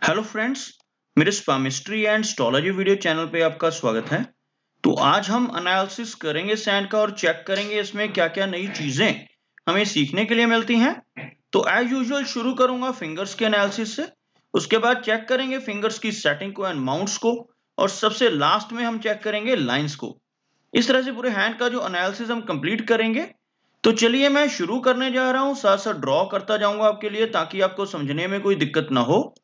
Hello friends, मेरे स्पामिस्ट्री and astrology video channel पे आपका स्वागत है। तो आज हम एनालिसिस करेंगे सैंड का और चेक करेंगे इसमें क्या-क्या नई चीजें हमें सीखने के लिए मिलती हैं। तो एज यूजुअल शुरू करूंगा फिंगर्स के एनालिसिस से, उसके बाद चेक करेंगे फिंगर्स की सेटिंग को एंड माउंट्स को, और सबसे लास्ट में हम चेक करेंगे लाइंस को। इस तरह से पूरे हैंड का जो एनालिसिस हम कंप्लीट करेंगे। तो चलिए मैं शुरू करने जा रहा हूँ, साथ साथ ड्रॉ करता जाऊंगा आपके लिए ताकि आपको समझने में कोई दिक्कत ना हो।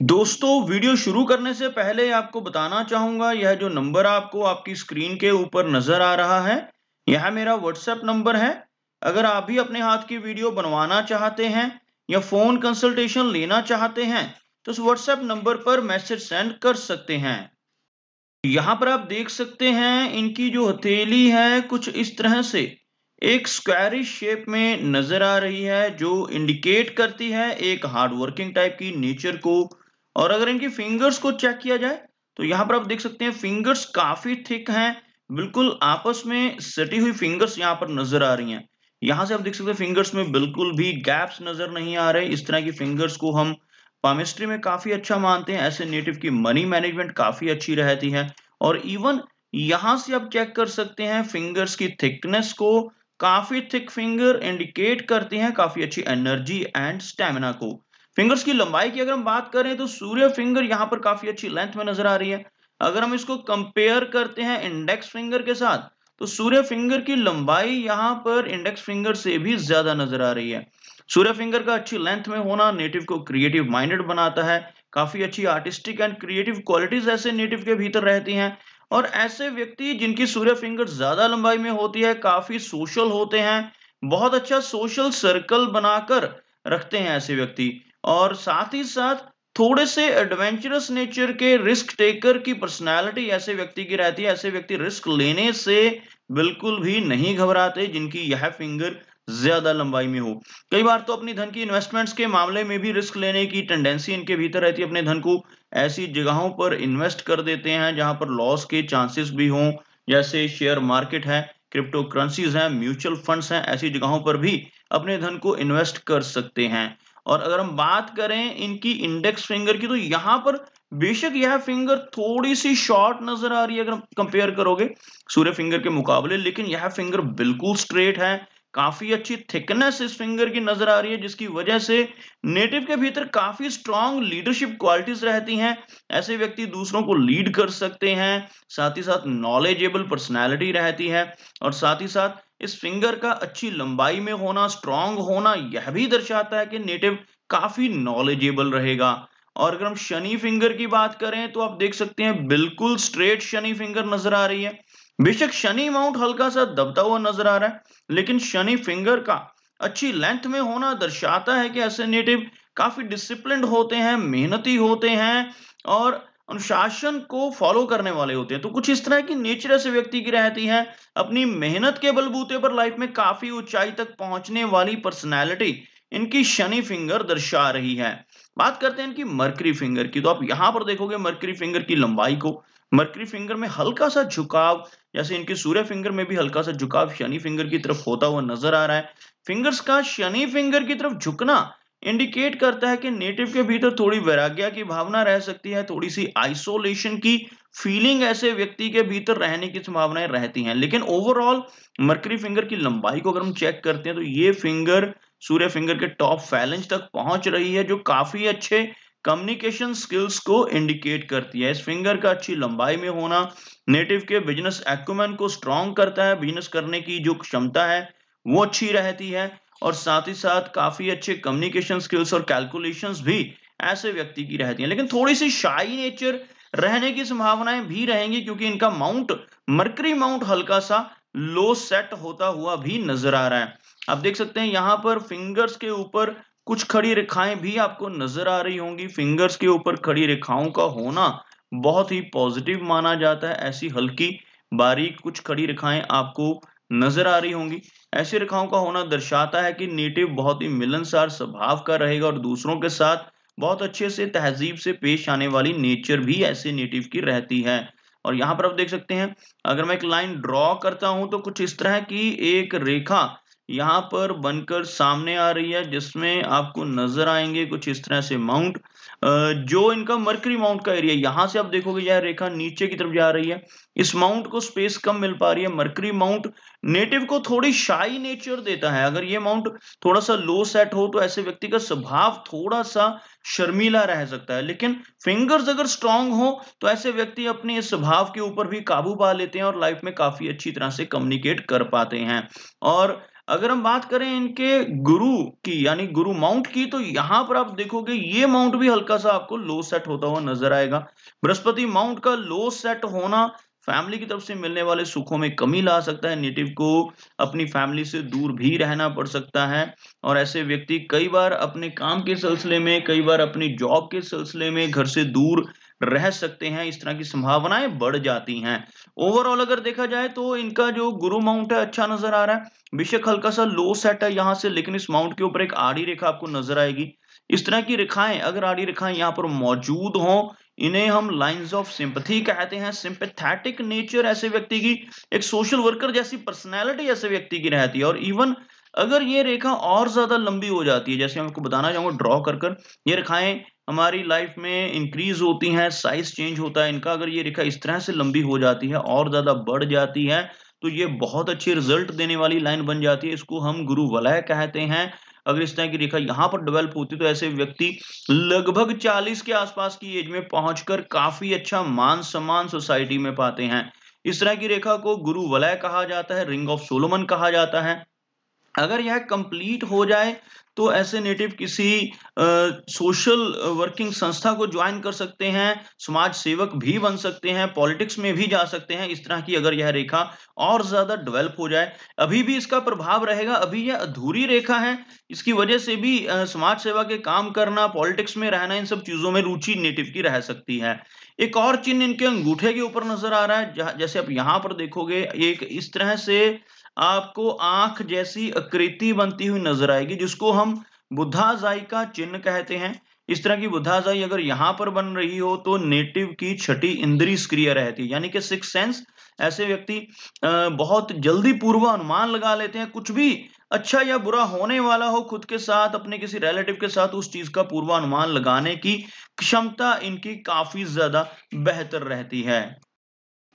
दोस्तों, वीडियो शुरू करने से पहले आपको बताना चाहूंगा, यह जो नंबर आपको आपकी स्क्रीन के ऊपर नजर आ रहा है, यह मेरा व्हाट्सएप नंबर है। अगर आप भी अपने हाथ की वीडियो बनवाना चाहते हैं या फोन कंसल्टेशन लेना चाहते हैं तो इस व्हाट्सएप नंबर पर मैसेज सेंड कर सकते हैं। यहाँ पर आप देख सकते हैं इनकी जो हथेली है कुछ इस तरह से एक स्क्वायरिश शेप में नजर आ रही है, जो इंडिकेट करती है एक हार्ड वर्किंग टाइप की नेचर को। और अगर इनकी फिंगर्स को चेक किया जाए तो यहाँ पर आप देख सकते हैं फिंगर्स काफी थिक हैं, बिल्कुल आपस में सटी हुई फिंगर्स यहाँ पर नजर आ रही हैं। यहाँ से आप देख सकते हैं फिंगर्स में बिल्कुल भी गैप्स नजर नहीं आ रहे। इस तरह की फिंगर्स को हम पामिस्ट्री में काफी अच्छा मानते हैं। ऐसे नेटिव की मनी मैनेजमेंट काफी अच्छी रहती है। और इवन यहां से आप चेक कर सकते हैं फिंगर्स की थिकनेस को। काफी थिक फिंगर इंडिकेट करती हैं काफी अच्छी एनर्जी एंड स्टेमिना को। फिंगर्स की लंबाई की अगर हम बात करें तो सूर्य फिंगर यहाँ पर काफी अच्छी लेंथ में नजर आ रही है। अगर हम इसको कंपेयर करते हैं इंडेक्स फिंगर के साथ तो सूर्य फिंगर की लंबाई यहाँ पर इंडेक्स फिंगर से भी ज्यादा नजर आ रही है। सूर्य फिंगर का अच्छी लेंथ में होना नेटिव को क्रिएटिव माइंडेड बनाता है। काफी अच्छी आर्टिस्टिक एंड क्रिएटिव क्वालिटीज ऐसे नेटिव के भीतर रहती हैं। और ऐसे व्यक्ति जिनकी सूर्य फिंगर ज्यादा लंबाई में होती है काफी सोशल होते हैं, बहुत अच्छा सोशल सर्कल बनाकर रखते हैं ऐसे व्यक्ति। और साथ ही साथ थोड़े से एडवेंचरस नेचर के रिस्क टेकर की पर्सनालिटी ऐसे व्यक्ति की रहती है। ऐसे व्यक्ति रिस्क लेने से बिल्कुल भी नहीं घबराते जिनकी यह फिंगर ज्यादा लंबाई में हो। कई बार तो अपनी धन की इन्वेस्टमेंट्स के मामले में भी रिस्क लेने की टेंडेंसी इनके भीतर रहती है। अपने धन को ऐसी जगहों पर इन्वेस्ट कर देते हैं जहां पर लॉस के चांसेस भी हों, जैसे शेयर मार्केट है, क्रिप्टो करेंसीज हैं, म्यूचुअल फंड्स हैं। ऐसी जगहों पर भी अपने धन को इन्वेस्ट कर सकते हैं। और अगर हम बात करें इनकी इंडेक्स फिंगर की तो यहाँ पर बेशक यह फिंगर थोड़ी सी शॉर्ट नजर आ रही है अगर हम कंपेयर करोगे सूर्य फिंगर के मुकाबले, लेकिन यह फिंगर बिल्कुल स्ट्रेट है। काफी अच्छी थिकनेस इस फिंगर की नजर आ रही है, जिसकी वजह से नेटिव के भीतर काफी स्ट्रांग लीडरशिप क्वालिटीज रहती हैं। ऐसे व्यक्ति दूसरों को लीड कर सकते हैं, साथ ही साथ नॉलेजेबल पर्सनैलिटी रहती है। और साथ ही साथ इस फिंगर का अच्छी लंबाई में होना, स्ट्रांग होना, यह भी दर्शाता है कि नेटिव काफी नॉलेजेबल रहेगा। और अगर हम शनि फिंगर की बात करें तो आप देख सकते हैं बिल्कुल स्ट्रेट शनि फिंगर नजर आ रही है। बेशक शनि माउंट हल्का सा दबता हुआ नजर आ रहा है, लेकिन शनि फिंगर का अच्छी लेंथ में होना दर्शाता है कि ऐसे नेटिव काफी डिसिप्लिन्ड होते हैं, मेहनती होते हैं और अनुशासन को फॉलो करने वाले होते हैं। तो कुछ इस तरह की नेचर ऐसे व्यक्ति की रहती है। अपनी मेहनत के बलबूते पर लाइफ में काफी ऊंचाई तक पहुंचने वाली पर्सनैलिटी इनकी शनि फिंगर दर्शा रही है। बात करते हैं इनकी मरकरी फिंगर की, तो आप यहां पर देखोगे मरकरी फिंगर की लंबाई को। मरकरी फिंगर में हल्का सा झुकाव, जैसे इनके सूर्य फिंगर में भी हल्का सा झुकाव शनि फिंगर की तरफ होता हुआ नजर आ रहा है। फिंगर्स का शनि फिंगर की तरफ झुकना इंडिकेट करता है कि नेटिव के भीतर थोड़ी वैराग्य की भावना रह सकती है, थोड़ी सी आइसोलेशन की फीलिंग ऐसे व्यक्ति के भीतर रहने की संभावनाएं रहती हैं। लेकिन ओवरऑल मरकरी फिंगर की लंबाई को अगर हम चेक करते हैं तो ये फिंगर सूर्य फिंगर के टॉप फैलेंज तक पहुंच रही है, जो काफी अच्छे कम्युनिकेशन स्किल्स को इंडिकेट करती है। इस फिंगर का अच्छी लंबाई में होना नेटिव के बिजनेस एक्यूमेन को स्ट्रॉन्ग करता है। बिजनेस करने की जो क्षमता है वो अच्छी रहती है। और साथ ही साथ काफी अच्छे कम्युनिकेशन स्किल्स और कैलकुलेशंस भी ऐसे व्यक्ति की रहती हैं। लेकिन थोड़ी सी शाई नेचर रहने की संभावनाएं भी रहेंगी, क्योंकि इनका माउंट मरकरी माउंट हल्का सा लो सेट होता हुआ भी नजर आ रहा है। आप देख सकते हैं यहाँ पर फिंगर्स के ऊपर कुछ खड़ी रेखाएं भी आपको नजर आ रही होंगी। फिंगर्स के ऊपर खड़ी रेखाओं का होना बहुत ही पॉजिटिव माना जाता है। ऐसी हल्की बारीक कुछ खड़ी रेखाएं आपको नजर आ रही होंगी। ऐसी रेखाओं का होना दर्शाता है कि नेटिव बहुत ही मिलनसार स्वभाव का रहेगा और दूसरों के साथ बहुत अच्छे से तहजीब से पेश आने वाली नेचर भी ऐसे नेटिव की रहती है। और यहाँ पर आप देख सकते हैं अगर मैं एक लाइन ड्रॉ करता हूं तो कुछ इस तरह की एक रेखा यहाँ पर बनकर सामने आ रही है, जिसमें आपको नजर आएंगे कुछ इस तरह से माउंट। जो इनका मरकरी माउंट का एरिया, यहाँ से आप देखोगे यह रेखा नीचे की तरफ जा रही है। इस माउंट को स्पेस कम मिल पा रही है। मरकरी माउंट नेटिव को थोड़ी शाई नेचर देता है। अगर ये माउंट थोड़ा सा लो सेट हो तो ऐसे व्यक्ति का स्वभाव थोड़ा सा शर्मीला रह सकता है, लेकिन फिंगर्स अगर स्ट्रांग हो तो ऐसे व्यक्ति अपने इस स्वभाव के ऊपर भी काबू पा लेते हैं और लाइफ में काफी अच्छी तरह से कम्युनिकेट कर पाते हैं। और अगर हम बात करें इनके गुरु की, यानी गुरु माउंट की, तो यहाँ पर आप देखोगे ये माउंट भी हल्का सा आपको लो सेट होता हुआ नजर आएगा। बृहस्पति माउंट का लो सेट होना फैमिली की तरफ से मिलने वाले सुखों में कमी ला सकता है। नेटिव को अपनी फैमिली से दूर भी रहना पड़ सकता है और ऐसे व्यक्ति कई बार अपने काम के सिलसिले में, कई बार अपनी जॉब के सिलसिले में घर से दूर रह सकते हैं। इस तरह की संभावनाएं बढ़ जाती हैं। ओवरऑल अगर देखा जाए तो इनका जो गुरु माउंट है अच्छा नजर आ रहा है। बेशक हल्का सा लो सेट है यहाँ से, लेकिन इस माउंट के ऊपर एक आड़ी रेखा आपको नजर आएगी। इस तरह की रेखाएं, अगर आड़ी रेखाएं यहाँ पर मौजूद हों, इन्हें हम लाइंस ऑफ सिंपैथी कहते हैं। सिंपैथेटिक नेचर ऐसे व्यक्ति की, एक सोशल वर्कर जैसी पर्सनैलिटी ऐसे व्यक्ति की रहती है। और इवन अगर ये रेखा और ज्यादा लंबी हो जाती है, जैसे मैं आपको बताना चाहूंगा ड्रॉ कर ये रेखाएं हमारी लाइफ में इंक्रीज होती हैं, साइज चेंज होता है इनका। अगर ये रेखा इस तरह से लंबी हो जाती है और ज्यादा बढ़ जाती है तो ये बहुत अच्छी रिजल्ट देने वाली लाइन बन जाती है। इसको हम गुरु वलय कहते हैं। अगर इस तरह की रेखा यहाँ पर डेवलप होती तो ऐसे व्यक्ति लगभग 40 के आसपास की एज में पहुंचकर काफी अच्छा मान सम्मान सोसाइटी में पाते हैं। इस तरह की रेखा को गुरु वलय कहा जाता है, रिंग ऑफ सोलोमन कहा जाता है। अगर यह कंप्लीट हो जाए तो ऐसे नेटिव किसी सोशल वर्किंग संस्था को ज्वाइन कर सकते हैं, समाज सेवक भी बन सकते हैं, पॉलिटिक्स में भी जा सकते हैं। इस तरह की अगर यह रेखा और ज्यादा डेवलप हो जाए, अभी भी इसका प्रभाव रहेगा, अभी यह अधूरी रेखा है। इसकी वजह से भी समाज सेवा के काम करना, पॉलिटिक्स में रहना, इन सब चीजों में रुचि नेटिव की रह सकती है। एक और चिन्ह इनके अंगूठे के ऊपर नजर आ रहा है, जैसे आप यहाँ पर देखोगे एक इस तरह से आपको आंख जैसी आकृति बनती हुई नजर आएगी, जिसको हम बुद्धाजाई का चिन्ह कहते हैं। इस तरह की बुद्धाजाई अगर यहाँ पर बन रही हो तो नेटिव की छठी इंद्रिय सक्रिय रहती है, यानी कि सिक्स सेंस। ऐसे व्यक्ति बहुत जल्दी पूर्वानुमान लगा लेते हैं। कुछ भी अच्छा या बुरा होने वाला हो खुद के साथ, अपने किसी रिलेटिव के साथ, उस चीज का पूर्वानुमान लगाने की क्षमता इनकी काफी ज्यादा बेहतर रहती है।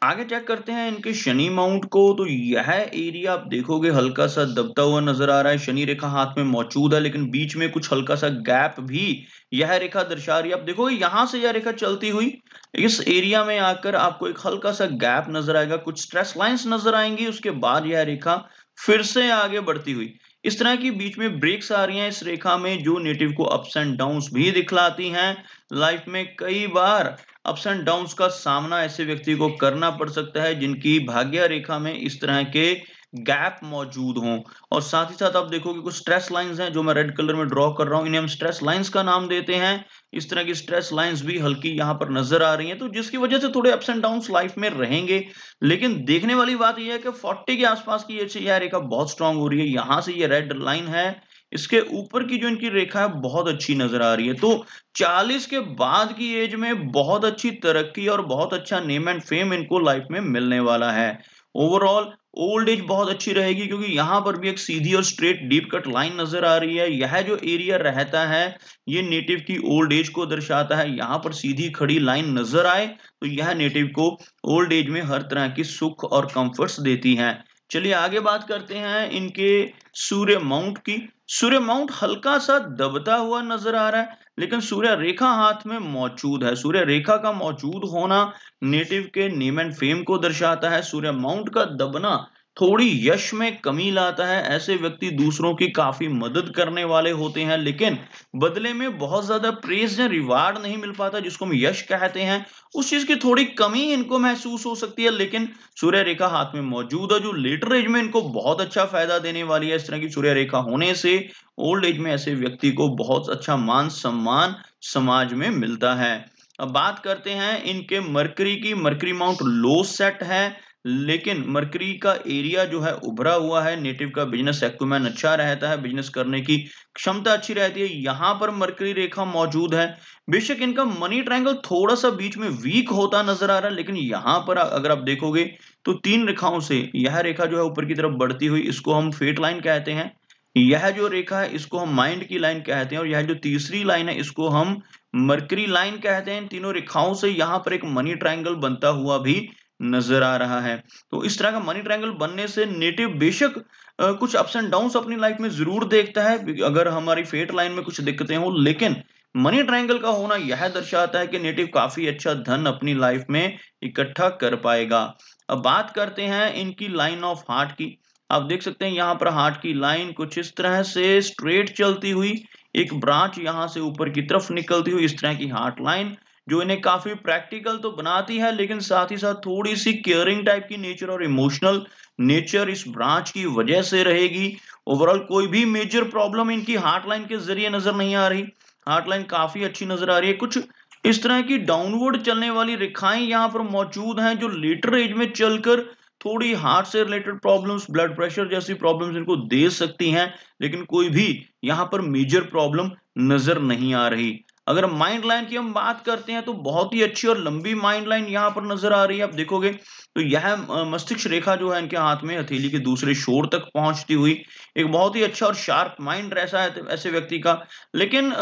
आगे चेक करते हैं इनके शनि माउंट को। तो यह एरिया आप देखोगे हल्का सा दबता हुआ नजर आ रहा है। शनि रेखा हाथ में मौजूद है, लेकिन बीच में कुछ हल्का सा गैप भी यह रेखा दर्शा रही है। आप देखोगे यहां से यह रेखा चलती हुई इस एरिया में आकर आपको एक हल्का सा गैप नजर आएगा, कुछ स्ट्रेस लाइंस नजर आएंगी। उसके बाद यह रेखा फिर से आगे बढ़ती हुई इस तरह की बीच में ब्रेक्स आ रही हैं इस रेखा में, जो नेटिव को अप्स एंड डाउन्स भी दिखलाती हैं। लाइफ में कई बार अप्स एंड डाउन्स का सामना ऐसे व्यक्ति को करना पड़ सकता है जिनकी भाग्य रेखा में इस तरह के गैप मौजूद हों। और साथ ही साथ आप देखोगे कुछ स्ट्रेस लाइंस हैं जो मैं रेड कलर में ड्रॉ कर रहा हूं, इन्हें हम स्ट्रेस लाइंस का नाम देते हैं। इस तरह की स्ट्रेस लाइंस भी हल्की यहाँ पर नजर आ रही हैं, तो जिसकी वजह से थोड़े अप्स एंड डाउन्स लाइफ में रहेंगे। लेकिन देखने वाली बात यह है कि 40 के आसपास की यह रेखा बहुत स्ट्रांग हो रही है। यहाँ से ये रेड लाइन है, इसके ऊपर की जो इनकी रेखा है बहुत अच्छी नजर आ रही है। तो 40 के बाद की एज में बहुत अच्छी तरक्की और बहुत अच्छा नेम एंड फेम इनको लाइफ में मिलने वाला है। ओवरऑल ओल्ड एज बहुत अच्छी रहेगी, क्योंकि यहाँ पर भी एक सीधी और स्ट्रेट डीप कट लाइन नजर आ रही है। यह जो एरिया रहता है ये नेटिव की ओल्ड एज को दर्शाता है। यहाँ पर सीधी खड़ी लाइन नजर आए तो यह नेटिव को ओल्ड एज में हर तरह की सुख और कंफर्ट्स देती है। चलिए आगे बात करते हैं इनके सूर्य माउंट की। सूर्य माउंट हल्का सा दबता हुआ नजर आ रहा है, लेकिन सूर्य रेखा हाथ में मौजूद है। सूर्य रेखा का मौजूद होना नेटिव के नेम एंड फेम को दर्शाता है। सूर्य माउंट का दबना थोड़ी यश में कमी लाता है। ऐसे व्यक्ति दूसरों की काफी मदद करने वाले होते हैं, लेकिन बदले में बहुत ज्यादा प्रेज या रिवार्ड नहीं मिल पाता, जिसको हम यश कहते हैं। उस चीज की थोड़ी कमी इनको महसूस हो सकती है, लेकिन सूर्य रेखा हाथ में मौजूद है जो लेटर एज में इनको बहुत अच्छा फायदा देने वाली है। इस तरह की सूर्य रेखा होने से ओल्ड एज में ऐसे व्यक्ति को बहुत अच्छा मान सम्मान समाज में मिलता है। अब बात करते हैं इनके मरकरी की। मरकरी माउंट लो सेट है, लेकिन मरकरी का एरिया जो है उभरा हुआ है, नेटिव का बिजनेस एक्यूमेन अच्छा रहता है, बिजनेस करने की क्षमता अच्छी रहती है। यहाँ पर मरकरी रेखा मौजूद है। बेशक इनका मनी ट्रायंगल थोड़ा सा बीच में वीक होता नजर आ रहा है, लेकिन यहाँ पर अगर आप देखोगे तो 3 रेखाओं से यह रेखा जो है ऊपर की तरफ बढ़ती हुई, इसको हम फेट लाइन कहते हैं। यह जो रेखा है इसको हम माइंड की लाइन कहते हैं, और यह जो तीसरी लाइन है इसको हम मरकरी लाइन कहते हैं। तीनों रेखाओं से यहाँ पर एक मनी ट्रायंगल बनता हुआ भी नजर आ रहा है। तो इस तरह का मनी ट्रायंगल बनने से नेटिव बेशक कुछ अप्स एंड डाउन्स अपनी लाइफ में जरूर देखता है, अगर हमारी फेट लाइन में कुछ दिक्कतें हो, लेकिन मनी ट्रायंगल का होना यह दर्शाता है कि नेटिव काफी अच्छा धन अपनी लाइफ में इकट्ठा कर पाएगा। अब बात करते हैं इनकी लाइन ऑफ हार्ट की। आप देख सकते हैं यहाँ पर हार्ट की लाइन कुछ इस तरह से स्ट्रेट चलती हुई, एक ब्रांच यहाँ से ऊपर की तरफ निकलती हुई, इस तरह की हार्ट लाइन जो इन्हें काफी प्रैक्टिकल तो बनाती है, लेकिन साथ ही साथ थोड़ी सी केयरिंग टाइप की नेचर और इमोशनल नेचर इस ब्रांच की वजह से रहेगी। ओवरऑल कोई भी मेजर प्रॉब्लम इनकी हार्ट लाइन के जरिए नजर नहीं आ रही। हार्ट लाइन काफी अच्छी नजर आ रही है। कुछ इस तरह की डाउनवर्ड चलने वाली रेखाएं यहाँ पर मौजूद हैं, जो लेटर एज में चलकर थोड़ी हार्ट से रिलेटेड प्रॉब्लम्स, ब्लड प्रेशर जैसी प्रॉब्लम्स इनको दे सकती हैं, लेकिन कोई भी यहाँ पर मेजर प्रॉब्लम नजर नहीं आ रही। अगर माइंड लाइन की हम बात करते हैं तो बहुत ही अच्छी और लंबी माइंड लाइन यहाँ पर नजर आ रही है। आप देखोगे तो यह मस्तिष्क रेखा जो है इनके हाथ में हथेली के दूसरे छोर तक पहुंचती हुई, एक बहुत ही अच्छा और शार्प माइंड ऐसा है ऐसे व्यक्ति का। लेकिन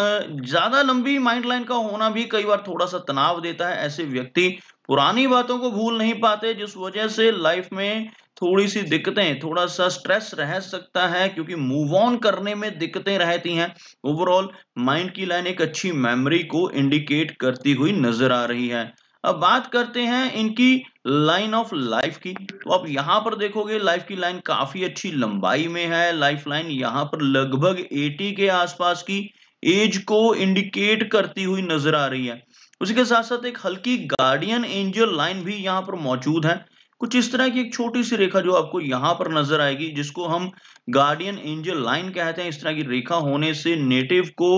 ज्यादा लंबी माइंड लाइन का होना भी कई बार थोड़ा सा तनाव देता है। ऐसे व्यक्ति पुरानी बातों को भूल नहीं पाते, जिस वजह से लाइफ में थोड़ी सी दिक्कतें, थोड़ा सा स्ट्रेस रह सकता है, क्योंकि मूव ऑन करने में दिक्कतें रहती हैं। ओवरऑल माइंड की लाइन एक अच्छी मेमोरी को इंडिकेट करती हुई नजर आ रही है। अब बात करते हैं इनकी लाइन ऑफ लाइफ की। तो आप यहाँ पर देखोगे लाइफ की लाइन काफी अच्छी लंबाई में है। लाइफ लाइन यहाँ पर लगभग 80 के आसपास की एज को इंडिकेट करती हुई नजर आ रही है। उसी के साथ साथ एक हल्की गार्डियन एंजल लाइन भी यहाँ पर मौजूद है। कुछ इस तरह की एक छोटी सी रेखा जो आपको यहाँ पर नजर आएगी, जिसको हम गार्डियन एंजल लाइन कहते हैं। इस तरह की रेखा होने से नेटिव को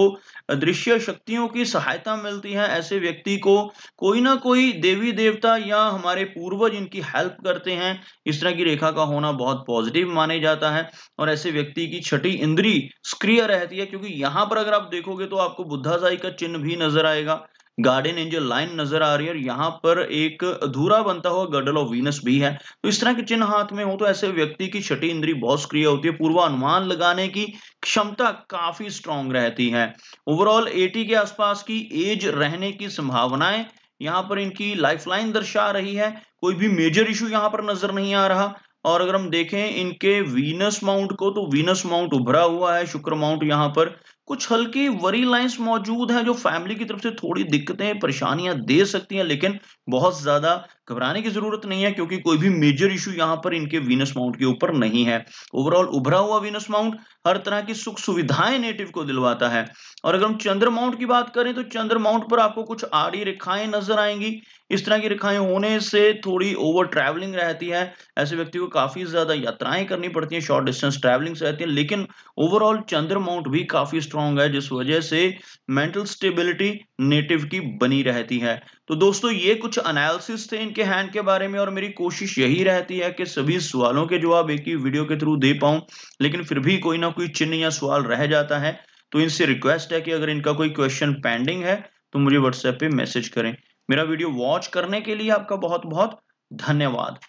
अदृश्य शक्तियों की सहायता मिलती है। ऐसे व्यक्ति को कोई ना कोई देवी देवता या हमारे पूर्वज इनकी हेल्प करते हैं। इस तरह की रेखा का होना बहुत पॉजिटिव माने जाता है, और ऐसे व्यक्ति की छठी इंद्री सक्रिय रहती है, क्योंकि यहाँ पर अगर आप देखोगे तो आपको बुद्धाजाई का चिन्ह भी नजर आएगा, गार्डियन एंजल लाइन नजर आ रही है, और यहाँ पर एक अधूरा बनता हुआ गडल ऑफ वीनस भी है। तो इस तरह के चिन्ह हाथ में हो तो ऐसे व्यक्ति की छठी इंद्री बहुत सक्रिय होती है, पूर्वानुमान लगाने की क्षमता काफी स्ट्रांग रहती है। ओवरऑल 80 के आसपास की एज रहने की संभावनाएं यहाँ पर इनकी लाइफलाइन दर्शा रही है। कोई भी मेजर इशू यहाँ पर नजर नहीं आ रहा। और अगर हम देखें इनके वीनस माउंट को, तो वीनस माउंट उभरा हुआ है, शुक्र माउंट यहाँ पर कुछ हल्की वरी लाइंस मौजूद हैं, जो फैमिली की तरफ से थोड़ी दिक्कतें, परेशानियां दे सकती हैं, लेकिन बहुत ज्यादा घबराने की जरूरत नहीं है, क्योंकि कोई भी मेजर इशू यहाँ पर इनके वीनस माउंट के ऊपर नहीं है। ओवरऑल उभरा हुआ वीनस माउंट हर तरह की सुख सुविधाएं नेटिव को दिलवाता है। और अगर हम चंद्र माउंट की बात करें तो चंद्र माउंट पर आपको कुछ आड़ी रेखाएं नजर आएंगी। इस तरह की रेखाएं होने से थोड़ी ओवर ट्रैवलिंग रहती है, ऐसे व्यक्ति को काफी ज्यादा यात्राएं करनी पड़ती हैं, शॉर्ट डिस्टेंस ट्रैवलिंग रहती है, लेकिन ओवरऑल चंद्र माउंट भी काफी स्ट्रांग है, जिस वजह से मेंटल स्टेबिलिटी नेटिव की बनी रहती है। तो दोस्तों ये कुछ एनालिसिस थे इनके हैंड के बारे में, और मेरी कोशिश यही रहती है कि सभी सवालों के जवाब एक ही वीडियो के थ्रू दे पाऊं, लेकिन फिर भी कोई ना कोई चिन्ह या सवाल रह जाता है। तो इनसे रिक्वेस्ट है कि अगर इनका कोई क्वेश्चन पेंडिंग है तो मुझे व्हाट्सएप पे मैसेज करें। मेरा वीडियो वॉच करने के लिए आपका बहुत बहुत धन्यवाद।